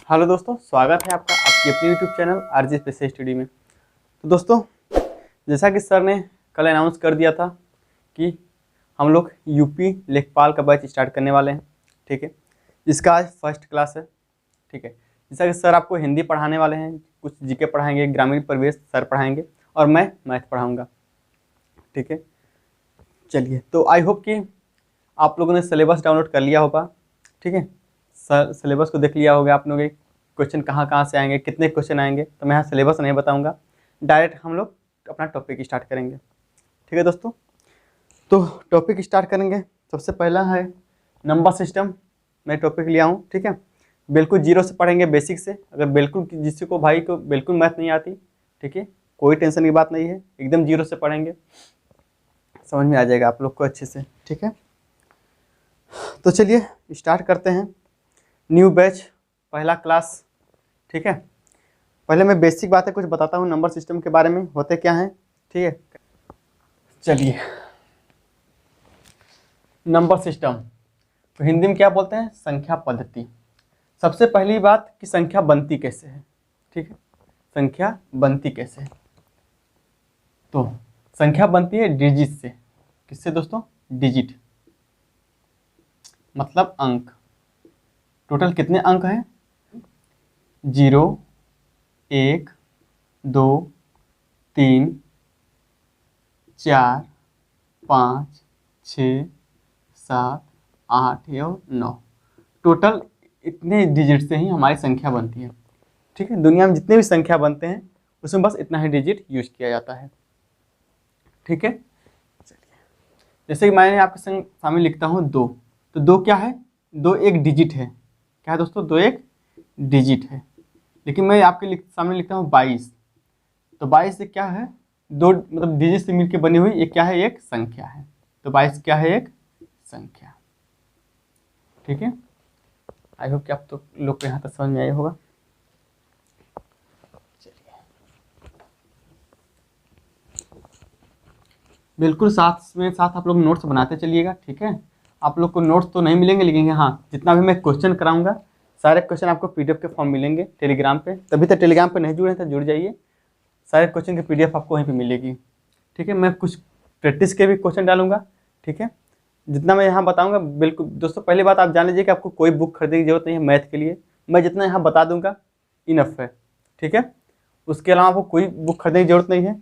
Hello दोस्तों, स्वागत है आपका आपकी अपनी YouTube channel RG special study में। तो दोस्तों, जैसा कि सर ने कल अनाउंस कर दिया था कि हम लोग यूपी लेखपाल का बैच स्टार्ट करने वाले हैं। ठीक है, जिसका आज फर्स्ट क्लास है। ठीक है, जैसा कि सर आपको हिंदी पढ़ाने वाले हैं, कुछ जीके पढ़ाएंगे, ग्रामीण परिवेश सर पढ़ाएंगे और मैं मैथ पढ़ाऊँगा। ठीक है, चलिए, तो आई होप कि आप लोगों ने सिलेबस डाउनलोड कर लिया होगा। ठीक है, सर सिलेबस को देख लिया होगा आप लोगों के, क्वेश्चन कहाँ कहाँ से आएंगे, कितने क्वेश्चन आएंगे। तो मैं यहाँ सिलेबस नहीं बताऊंगा, डायरेक्ट हम लोग अपना टॉपिक स्टार्ट करेंगे। ठीक है दोस्तों, तो टॉपिक स्टार्ट करेंगे। सबसे पहला है नंबर सिस्टम। मैं टॉपिक लिया हूँ। ठीक है, बिल्कुल जीरो से पढ़ेंगे, बेसिक से। अगर बिल्कुल किसी को भाई को बिल्कुल मैथ नहीं आती, ठीक है, कोई टेंशन की बात नहीं है, एकदम जीरो से पढ़ेंगे, समझ में आ जाएगा आप लोग को अच्छे से। ठीक है, तो चलिए स्टार्ट करते हैं। न्यू बैच, पहला क्लास। ठीक है, पहले मैं बेसिक बातें कुछ बताता हूँ नंबर सिस्टम के बारे में, होते क्या हैं। ठीक है, चलिए, नंबर सिस्टम तो हिंदी में क्या बोलते हैं, संख्या पद्धति। सबसे पहली बात कि संख्या बनती कैसे है। ठीक है, संख्या बनती कैसे है, तो संख्या बनती है डिजिट से। किससे दोस्तों, डिजिट मतलब अंक। टोटल कितने अंक हैं, 0, 1, 2, 3, 4, 5, 6, 7, 8 और 9। टोटल इतने डिजिट से ही हमारी संख्या बनती है। ठीक है, दुनिया में जितने भी संख्या बनते हैं उसमें बस इतना ही डिजिट यूज किया जाता है। ठीक है, चलिए, जैसे कि मैंने आपके सामने लिखता हूँ 2, तो 2 क्या है, 2 एक डिजिट है। क्या है दोस्तों, 2 एक डिजिट है। लेकिन मैं आपके सामने लिखता हूँ 22, तो 22 से क्या है, 2 मतलब डिजिट से मिलकर बनी हुई एक क्या है, एक संख्या है। तो 22 क्या है, एक संख्या। ठीक है, आई होप कि आप तो लोग को यहाँ तक समझ में आया होगा। चलिए, बिल्कुल साथ में साथ आप लोग नोट्स बनाते चलिएगा। ठीक है, आप लोग को नोट्स तो नहीं मिलेंगे, लेकिन हाँ, जितना भी मैं क्वेश्चन कराऊंगा सारे क्वेश्चन आपको पीडीएफ के फॉर्म मिलेंगे टेलीग्राम पे। तभी तो टेलीग्राम पे नहीं जुड़े तो जुड़ जाइए, सारे क्वेश्चन की पीडीएफ आपको वहीं पे मिलेगी। ठीक है, मैं कुछ प्रैक्टिस के भी क्वेश्चन डालूंगा। ठीक है, जितना मैं यहाँ बताऊंगा, बिल्कुल दोस्तों, पहली बात आप जान लीजिए कि आपको कोई बुक खरीदने की जरूरत नहीं है मैथ के लिए। मैं जितना यहाँ बता दूंगा इनफ है। ठीक है, उसके अलावा आपको कोई बुक खरीदने की जरूरत नहीं है।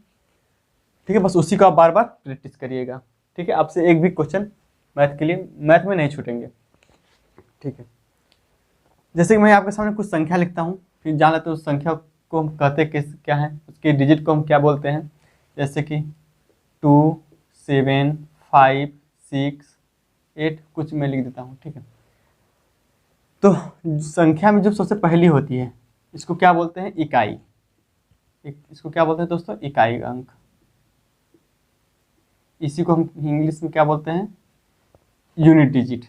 ठीक है, बस उसी को आप बार बार प्रैक्टिस करिएगा। ठीक है, आपसे एक भी क्वेश्चन मैथ के लिए मैथ में नहीं छूटेंगे। ठीक है, जैसे कि मैं आपके सामने कुछ संख्या लिखता हूँ, फिर जान लेते हैं उस संख्या को हम कहते किस क्या है, उसके डिजिट को हम क्या बोलते हैं। जैसे कि 2, 7, 5, 6, 8 कुछ मैं लिख देता हूँ। ठीक है, तो संख्या में जो सबसे पहली होती है इसको क्या बोलते हैं, इकाई। इसको क्या बोलते हैं दोस्तों, इकाई अंक। इसी को हम इंग्लिश में क्या बोलते हैं, unit digit.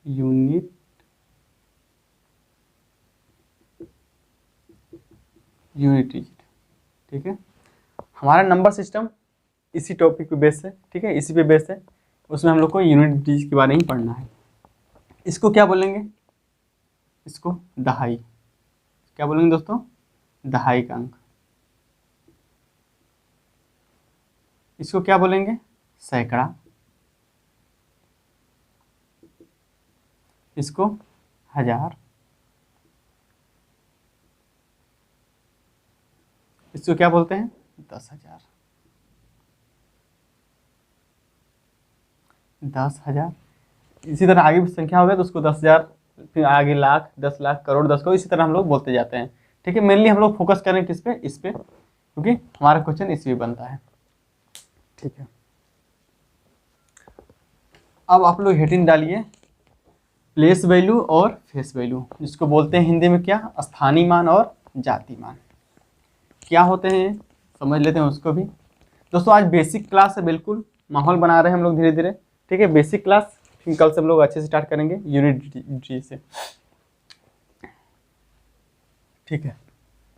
Unit unit digit. ठीक है, हमारा नंबर सिस्टम इसी टॉपिक पे बेस है। ठीक है, इसी पे बेस है, उसमें हम लोग को यूनिट डिजिट के बारे में ही पढ़ना है। इसको क्या बोलेंगे, इसको दहाई। क्या बोलेंगे दोस्तों, दहाई का अंक। इसको क्या बोलेंगे, सैकड़ा। इसको हजार। इसको क्या बोलते हैं, 10,000। 10,000। इसी तरह आगे भी संख्या हो गया तो उसको 10,000, फिर आगे लाख, 10 लाख, करोड़, 10 करोड़, इसी तरह हम लोग बोलते जाते हैं। ठीक है, मेनली हम लोग फोकस करें किस पे, इस पे, क्योंकि हमारा क्वेश्चन इसी पे बनता है। ठीक है, अब आप लोग हेडिंग डालिए, प्लेस वैल्यू और फेस वैल्यू, जिसको बोलते हैं हिंदी में क्या, स्थानीय मान और जाति मान। क्या होते हैं समझ लेते हैं उसको भी। दोस्तों, आज बेसिक क्लास है, बिल्कुल माहौल बना रहे हैं हम लोग धीरे धीरे। ठीक है, बेसिक क्लास, फिर कल से हम लोग अच्छे से स्टार्ट करेंगे यूनिट डी से। ठीक है,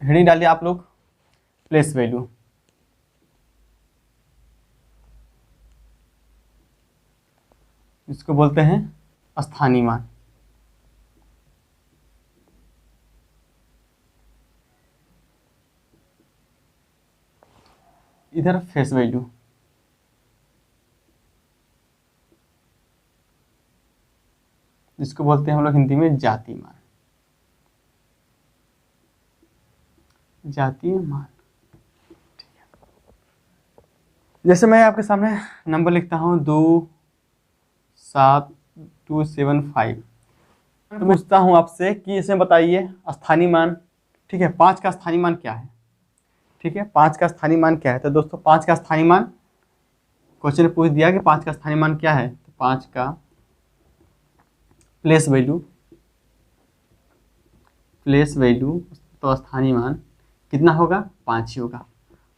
हेडिंग डालिए आप लोग, प्लेस वैल्यू। इसको बोलते हैं स्थानीय मान। इधर फेस वैल्यू, जिसको बोलते हैं हम लोग हिंदी में जाति मान, जातीय मान। ठीक है, जैसे मैं आपके सामने नंबर लिखता हूँ 27275, तो पूछता हूँ आपसे कि इसमें बताइए स्थानीय मान। ठीक है, 5 का स्थानीय मान क्या है? ठीक है, 5 का स्थानीय मान क्या है? तो दोस्तों 5 का स्थानीय मान, क्वेश्चन ने पूछ दिया कि 5 का स्थानीय मान क्या है, तो 5 का प्लेस वैल्यू, तो स्थानीय मान कितना होगा? 5 ही होगा।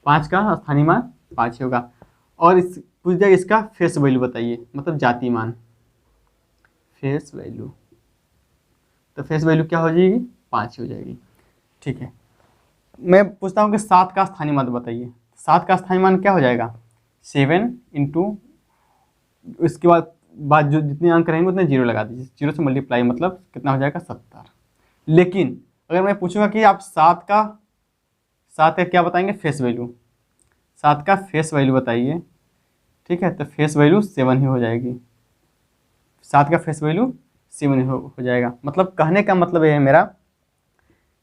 5 का स्थानीय मान 5 ही होगा। और इस पूछ दिया इसका फेस वैल्यू बताइए, मतलब जाति मान, फेस वैल्यू, तो फेस वैल्यू क्या हो जाएगी? 5 ही हो जाएगी। ठीक है, मैं पूछता हूँ कि 7 का स्थानीय मान बताइए। 7 का स्थानीय मान क्या हो जाएगा? 7 इंटू, इसके बाद जो जितने अंक रहेंगे उतने जीरो लगा दीजिए, जीरो से मल्टीप्लाई, मतलब कितना हो जाएगा? 70। लेकिन अगर मैं पूछूंगा कि आप 7 का क्या बताएंगे? फेस वैल्यू, 7 का फेस वैल्यू बताइए। ठीक है, तो फेस वैल्यू 7 ही हो जाएगी। 7 का फेस वैल्यू 7 ही हो जाएगा। मतलब कहने का मतलब ये है मेरा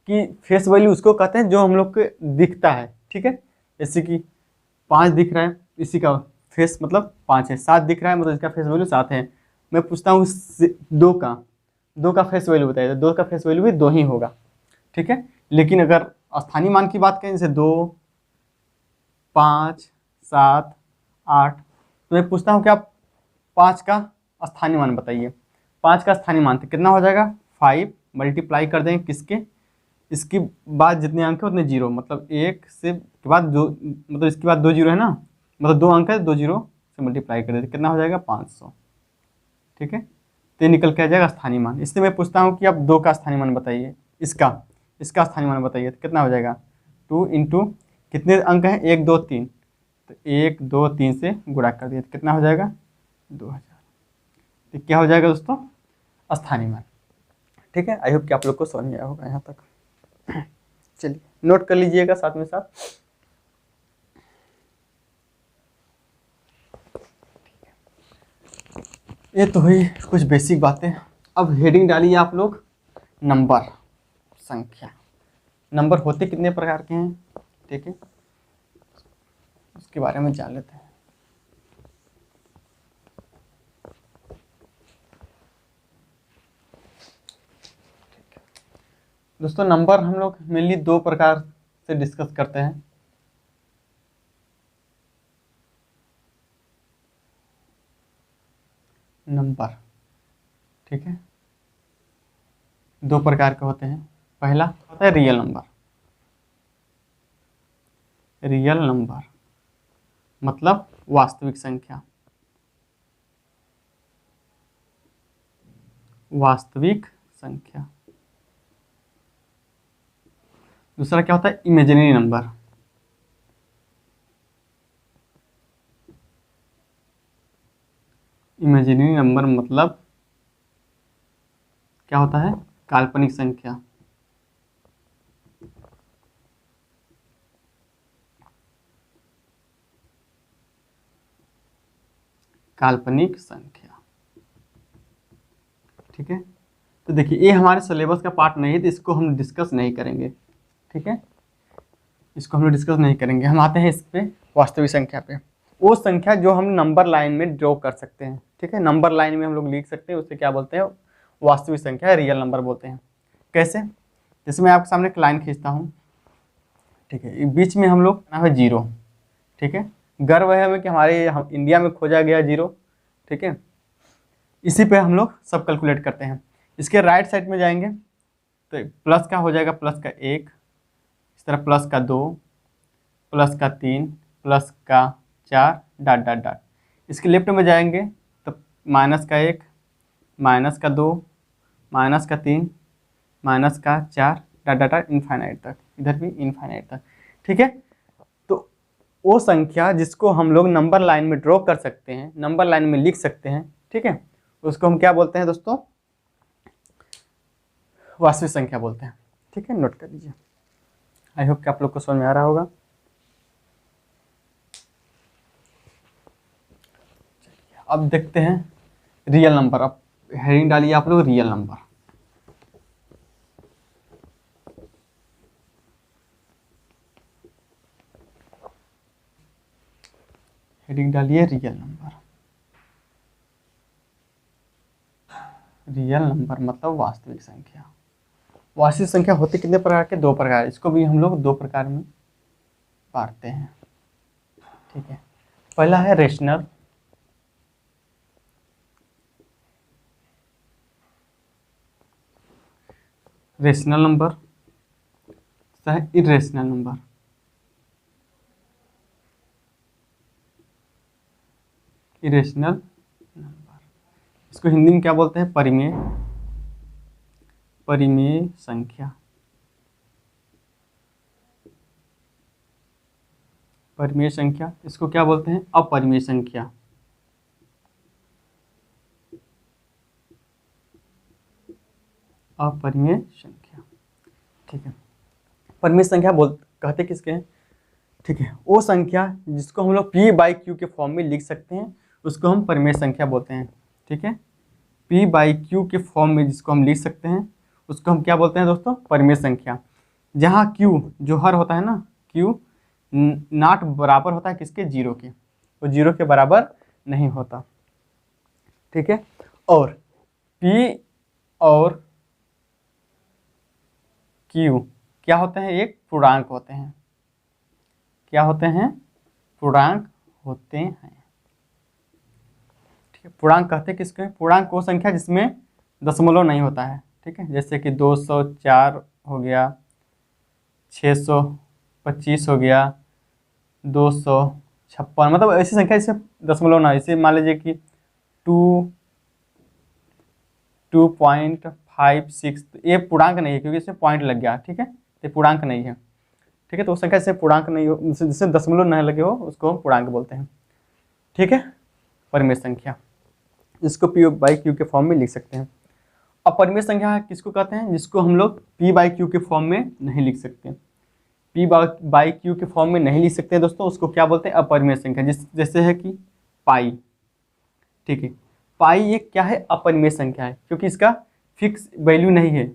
कि फेस वैल्यू उसको कहते हैं जो हम लोग को दिखता है। ठीक है, जैसे कि 5 दिख रहा है, इसी का फेस मतलब 5 है। 7 दिख रहा है, मतलब इसका फेस वैल्यू 7 है। मैं पूछता हूँ 2 का फेस वैल्यू बताइए, तो 2 का फेस वैल्यू भी 2 ही होगा। ठीक है, लेकिन अगर स्थानीय मान की बात करें, जैसे 2, 5, 7, 8, तो मैं पूछता हूँ कि आप 5 का स्थानीय मान बताइए। 5 का स्थानीय मान तो कितना हो जाएगा? 5 मल्टीप्लाई कर देंगे किसके? इसके बाद जितने अंक है उतने जीरो, मतलब एक से के बाद दो, मतलब इसके बाद 2 जीरो है ना, मतलब 2 अंक है, 2 जीरो से मल्टीप्लाई कर देते, कितना हो जाएगा? 500। ठीक है, तो ये निकल के आ जाएगा स्थानीय मान। इसलिए मैं पूछता हूँ कि आप 2 का स्थानीय मान बताइए, इसका स्थानीय मान बताइए, तो कितना हो जाएगा? 2 इंटू कितने अंक हैं? 1 2 3, तो 1 2 3 से गुणा कर दिया, तो कितना हो जाएगा? 2000। तो क्या हो जाएगा दोस्तों? स्थानीय मान। ठीक है, आई होप कि आप लोग को समझ में आया होगा यहाँ तक। चलिए नोट कर लीजिएगा साथ में साथ। ये तो हुई कुछ बेसिक बातें। अब हेडिंग डालिए आप लोग, नंबर, संख्या। नंबर होते कितने प्रकार के हैं? ठीक है, उसके बारे में जान लेते हैं। दोस्तों नंबर हम लोग मेनली 2 प्रकार से डिस्कस करते हैं। नंबर, ठीक है, 2 प्रकार के होते हैं। पहला होता है रियल नंबर। रियल नंबर मतलब वास्तविक संख्या, वास्तविक संख्या। दूसरा क्या होता है? Imaginary number. इमेजिनरी नंबर मतलब क्या होता है? काल्पनिक संख्या। काल्पनिक संख्या। ठीक है, तो देखिए ये हमारे सिलेबस का पार्ट नहीं है, तो इसको हम डिस्कस नहीं करेंगे। ठीक है, इसको हम लोग डिस्कस नहीं करेंगे। हम आते हैं इस पे, वास्तविक संख्या पे। वो संख्या जो हम नंबर लाइन में ड्रॉ कर सकते हैं। ठीक है, नंबर लाइन में हम लोग लिख सकते हैं, उसे क्या बोलते हैं? वास्तविक संख्या, रियल नंबर बोलते हैं। कैसे? जैसे मैं आपके सामने एक लाइन खींचता हूँ। ठीक है, बीच में हम लोग ना है जीरो। ठीक है, गर्व है हमें कि हम इंडिया में खोजा गया जीरो। ठीक है, इसी पे हम लोग सब कैलकुलेट करते हैं। इसके राइट साइड में जाएंगे तो प्लस का हो जाएगा, प्लस का 1, इस तरह प्लस का 2, प्लस का 3, प्लस का 4, डॉट डॉट डॉट। इसके लेफ्ट में जाएंगे तो माइनस का 1, माइनस का 2, माइनस का 3, माइनस का 4, डॉट डॉट डॉट, इनफाइनाइट तक। इधर भी इनफाइनाइट तक। ठीक है, तो वो संख्या जिसको हम लोग नंबर लाइन में ड्रॉ कर सकते हैं, नंबर लाइन में लिख सकते हैं, ठीक है, उसको हम क्या बोलते हैं दोस्तों? वास्तविक संख्या बोलते हैं। ठीक है, नोट कर लीजिए। आई होप कि आप लोग को समझ में आ रहा होगा। अब देखते हैं रियल नंबर। अब हेडिंग डालिए आप लोग रियल नंबर। हेडिंग डालिए रियल नंबर। रियल नंबर मतलब वास्तविक संख्या। वास्तविक संख्या होती कितने प्रकार के? दो प्रकार। इसको भी हम लोग दो प्रकार में बांटते हैं, ठीक है। पहला है रेशनल, रेशनल नंबर, दूसरा है इरेशनल नंबर। इरेशनल नंबर, इसको हिंदी में क्या बोलते हैं? परिमेय, परिमेय संख्या। परिमेय संख्या, इसको क्या बोलते हैं? अपरिमेय संख्या। अपरिमेय संख्या, ठीक है। परिमेय संख्या कहते किसके हैं? ठीक है, वो संख्या जिसको हम लोग पी बाई क्यू के फॉर्म में लिख सकते हैं उसको हम परिमेय संख्या बोलते हैं, ठीक है। पी बाई क्यू के फॉर्म में जिसको हम लिख सकते हैं उसको हम क्या बोलते हैं दोस्तों? परिमेय संख्या। जहाँ क्यू जो हर होता है ना, क्यू नॉट बराबर होता है किसके? जीरो के, वो जीरो के बराबर नहीं होता, ठीक है। और पी और क्यू क्या होते हैं? एक पूर्णांक होते हैं। क्या होते हैं? पूर्णांक होते हैं, ठीक है। पूर्णांक कहते हैं किसके? पूर्णांक वो संख्या जिसमें दशमलव नहीं होता है, ठीक है। जैसे कि 204 हो गया, 625 हो गया, 256, मतलब ऐसी संख्या जिसमें दशमलव ना, इसे मान लीजिए कि 2.56, ये पूर्णांक नहीं है क्योंकि इसमें पॉइंट लग गया, ठीक है। ये पूर्णांक नहीं है, ठीक है। तो उस संख्या से पूर्णांक नहीं हो, जिससे दशमलव नहीं लगे हो उसको हम पूर्णांक बोलते हैं, ठीक है। परिमेय संख्या, इसको पी बाई क्यू के फॉर्म में लिख सकते हैं। अपरिमेय संख्या किसको कहते हैं? जिसको हम लोग पी बाई क्यू के फॉर्म में नहीं लिख सकते। पी बाई क्यू के फॉर्म में नहीं लिख सकते हैं दोस्तों, उसको क्या बोलते हैं? अपरिमेय संख्या। जैसे है कि पाई, ठीक है। पाई एक क्या है? अपरिमेय संख्या है क्योंकि इसका फिक्स वैल्यू नहीं है।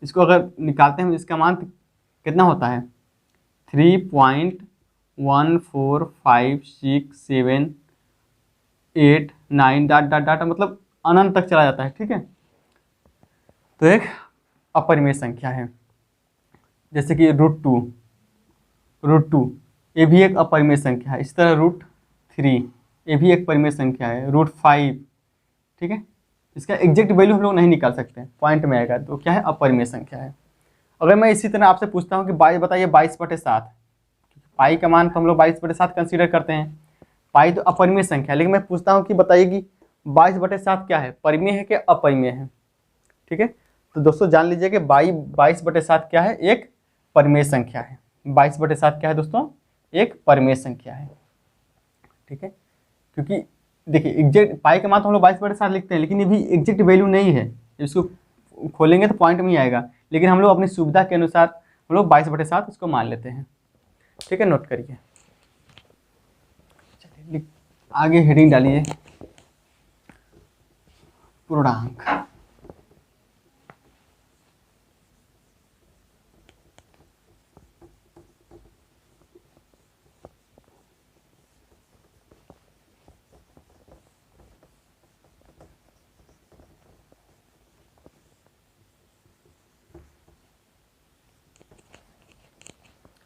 इसको अगर निकालते हैं इसका मान कितना होता है? 3.14567 8 9 डाट डाट डाट, मतलब अनंत तक चला जाता है, ठीक है। तो एक अपरिमेय संख्या है। जैसे कि रूट टू ये भी एक अपरिमेय संख्या है। इस तरह √3 ये भी एक परिमेय संख्या है। √5, ठीक है। इसका एग्जैक्ट वैल्यू हम लोग नहीं निकाल सकते, पॉइंट में आएगा, तो क्या है? अपरिमेय संख्या है। अगर मैं इसी तरह आपसे पूछता हूँ कि बताइए 22/7, पाई का मान तो हम लोग 22/7 कंसीडर करते हैं। पाई तो अपरिमेय संख्या है, लेकिन मैं पूछता हूँ कि बताइएगी 22/7 क्या है? परिमेय है कि अपरिमेय है, ठीक है। तो दोस्तों जान लीजिए कि 22/7 क्या है? एक परिमेय संख्या है। 22/7 क्या है दोस्तों? एक परिमेय संख्या है, ठीक है। क्योंकि देखिए एग्जैक्ट पाई का मान तो हम लोग 22/7 लिखते हैं, लेकिन ये भी एग्जैक्ट वैल्यू नहीं है। इसको खोलेंगे तो पॉइंट में ही आएगा, लेकिन हम लोग अपनी सुविधा के अनुसार हम लोग 22/7 इसको मान लेते हैं, ठीक है। नोट करिए। चलिए आगे हेडिंग डालिए पूर्णांक।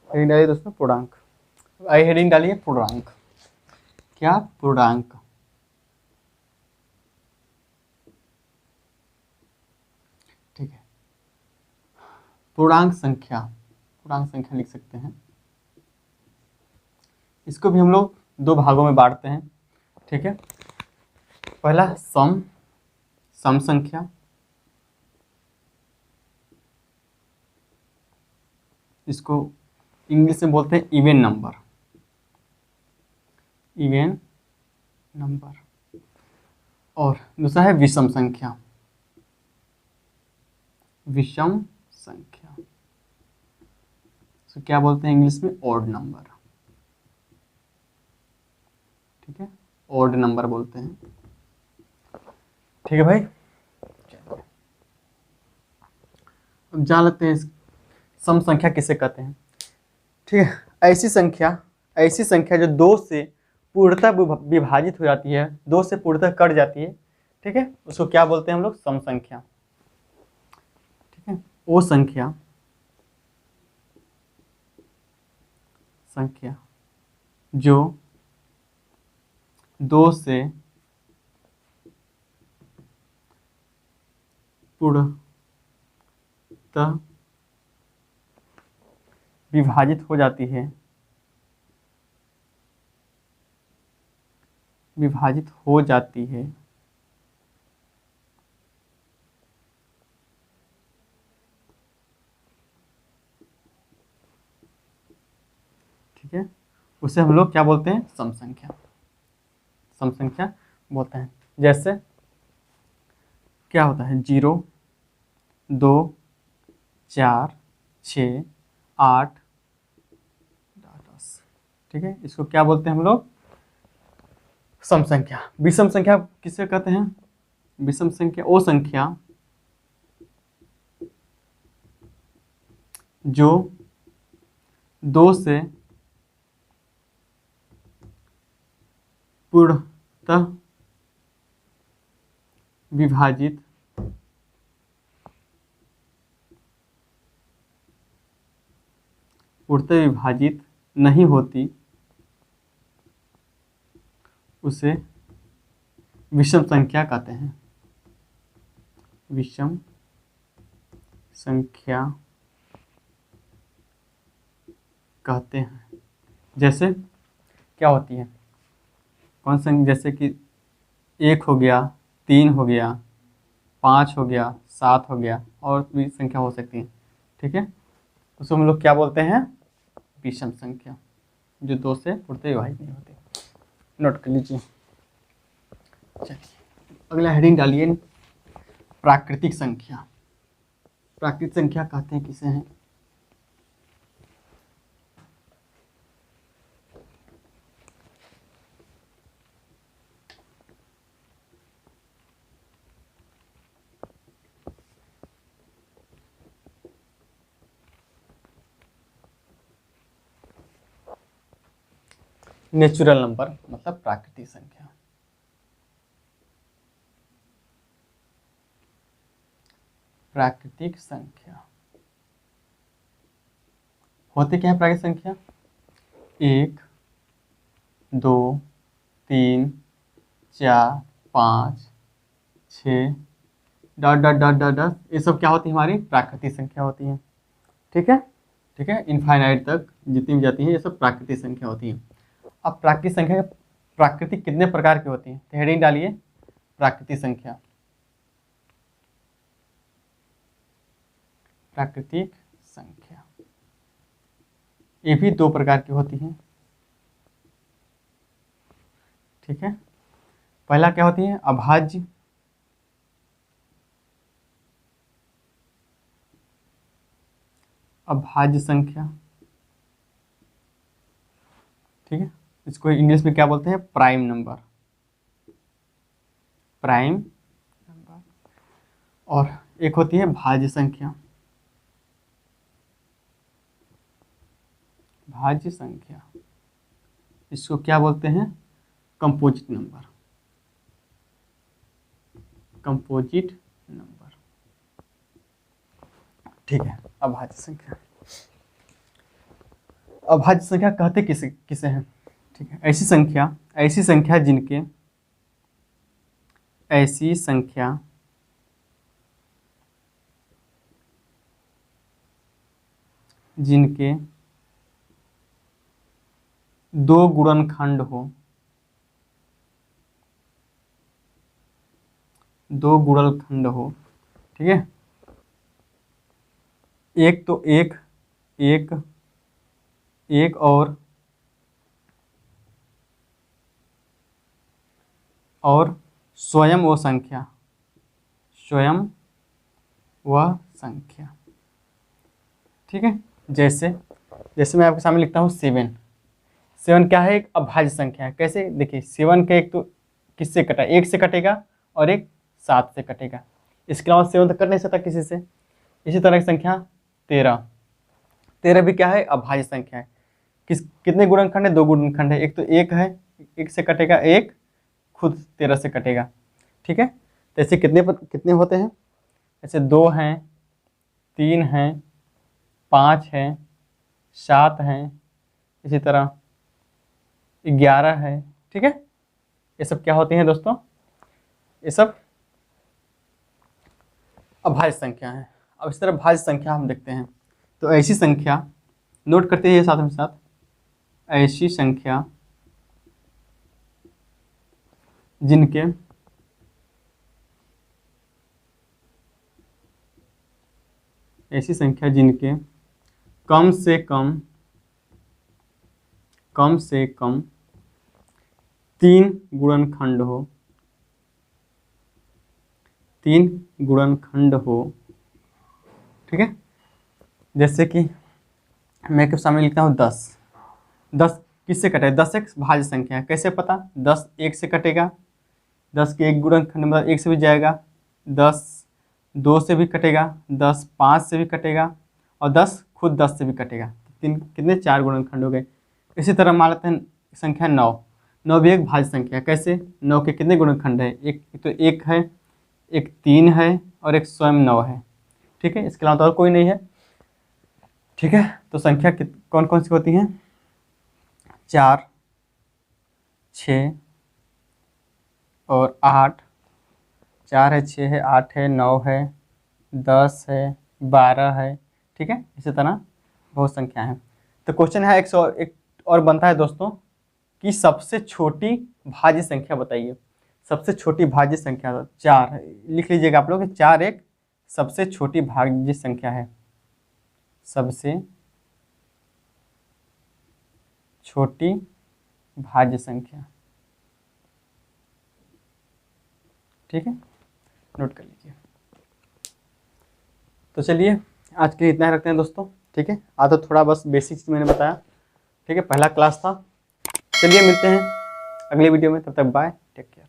हेडिंग डालिए दोस्तों पूर्णांक। आई हेडिंग डालिए पूर्णांक। क्या? पूर्णांक, ठीक है। पूर्णांक संख्या, पूर्णांक संख्या लिख सकते हैं। इसको भी हम लोग दो भागों में बांटते हैं, ठीक है। पहला सम संख्या, इसको इंग्लिश में बोलते हैं इवन नंबर, इवन नंबर। और दूसरा है विषम संख्या, विषम संख्या, तो क्या बोलते हैं इंग्लिश में? ऑड नंबर, ठीक है। ऑड नंबर बोलते हैं। ठीक है भाई, अब जान लेते हैं सम संख्या किसे कहते हैं। ठीक है, ऐसी संख्या जो दो से पूर्णतः विभाजित हो जाती है, दो से पूर्णतः कट जाती है, ठीक है, उसको क्या बोलते हैं हम लोग, सम संख्या। ठीक है, वो संख्या जो दो से पूर्णतः विभाजित हो जाती है, ठीक है, उसे हम लोग क्या बोलते हैं, सम संख्या बोलते हैं। जैसे क्या होता है, 0, 2, 4, 6, 8, 10। ठीक है, इसको क्या बोलते हैं हम लोग, सम संख्या। विषम संख्या किसे कहते हैं, विषम संख्या वो संख्या जो दो से पूर्णतः विभाजित नहीं होती, उसे विषम संख्या कहते हैं। विषम संख्या कहते हैं। जैसे क्या होती है, कौन सा, जैसे कि 1 हो गया, 3 हो गया, 5 हो गया, 7 हो गया, और भी संख्या हो सकती है। ठीक है, उसको हम लोग क्या बोलते हैं, विषम संख्या, जो दो से पूर्णतः विभाजित नहीं होती। नोट कर लीजिए। चलिए अगला हेडिंग डालिए, प्राकृतिक संख्या। प्राकृतिक संख्या कहते हैं किसे हैं, नेचुरल नंबर मतलब प्राकृतिक संख्या। प्राकृतिक संख्या होते क्या है, प्राकृतिक संख्या 1, 2, 3, 4, 5, 6 dot dot dot dot dot, ये सब क्या होती है, हमारी प्राकृतिक संख्या होती है। ठीक है, ठीक है, इनफाइनाइट तक जितनी भी जाती है ये सब प्राकृतिक संख्या होती है। अब प्राकृतिक संख्या प्राकृतिक कितने प्रकार की होती है, तो हेडिंग डालिए, प्राकृतिक संख्या। प्राकृतिक संख्या ये भी 2 प्रकार की होती हैं। ठीक है, पहला क्या होती है, अभाज्य। अभाज्य संख्या, ठीक है, इसको इंग्लिश में क्या बोलते हैं, प्राइम नंबर। Prime number. और एक होती है भाज्य संख्या। भाज्य संख्या, इसको क्या बोलते हैं, कंपोजिट नंबर। Composite number. ठीक है, अभाज्य संख्या। अभाज्य संख्या कहते किसे किसे हैं, ठीक है, ऐसी संख्या जिनके 2 गुणनखंड हो, 2 गुणनखंड हो, ठीक है, एक तो एक एक एक और स्वयं वो संख्या, स्वयं वह संख्या। ठीक है, जैसे मैं आपके सामने लिखता हूँ 7 7 क्या है, एक अभाज्य संख्या है। कैसे, देखिए 7 का एक तो किससे कटा, 1 से कटेगा और एक 7 से कटेगा। इसके अलावा 7 तो कट नहीं सकता किसी से। इसी तरह की संख्या 13 भी क्या है, अभाज्य संख्या है। कितने गुणनखंड है, 2 गुणनखंड है। एक तो 1 है, 1 से कटेगा, एक खुद 13 से कटेगा। ठीक है, तो ऐसे कितने होते हैं, ऐसे 2 हैं, 3 हैं, 5 हैं, 7 हैं, इसी तरह 11 है। ठीक है, ये सब क्या होती हैं दोस्तों, ये सब अभाज्य संख्या है। अब इस तरह भाज्य संख्या हम देखते हैं। तो ऐसी संख्या नोट करते हैं साथ में साथ, ऐसी संख्या जिनके कम से कम 3 गुणनखंड हो। ठीक है, जैसे कि मैं के सामने लिखता हूँ 10 किससे कटे, 10 एक भाज्य संख्या है। कैसे पता, 10 1 से कटेगा, 10 के एक गुणनखंड मतलब 1 से भी जाएगा, 10 2 से भी कटेगा, 10 5 से भी कटेगा और 10 खुद 10 से भी कटेगा। कितने 4 गुणनखंड हो गए। इसी तरह मान लेते हैं संख्या 9 भी एक भाज्य संख्या। कैसे, 9 के कितने गुणनखंड है, एक तो 1 है, एक 3 है और एक स्वयं 9 है। ठीक है, इसके अलावा तो और कोई नहीं है। ठीक है, तो संख्या कौन कौन सी होती हैं, 4 6 और 8। 4 है, 6 है, 8 है, 9 है, 10 है, 12 है। ठीक है, इसी तरह बहुत संख्या है। तो क्वेश्चन है एक और बनता है दोस्तों कि सबसे छोटी भाज्य संख्या बताइए। सबसे छोटी भाज्य संख्या 4 है, लिख लीजिएगा आप लोग, 4 एक सबसे छोटी भाज्य संख्या है। सबसे छोटी भाज्य संख्या। ठीक है, नोट कर लीजिए। तो चलिए आज के लिए इतना ही रखते हैं दोस्तों। ठीक है, आज तो थोड़ा बस बेसिक चीज़ मैंने बताया। ठीक है, पहला क्लास था। चलिए मिलते हैं अगले वीडियो में, तब तक बाय, टेक केयर।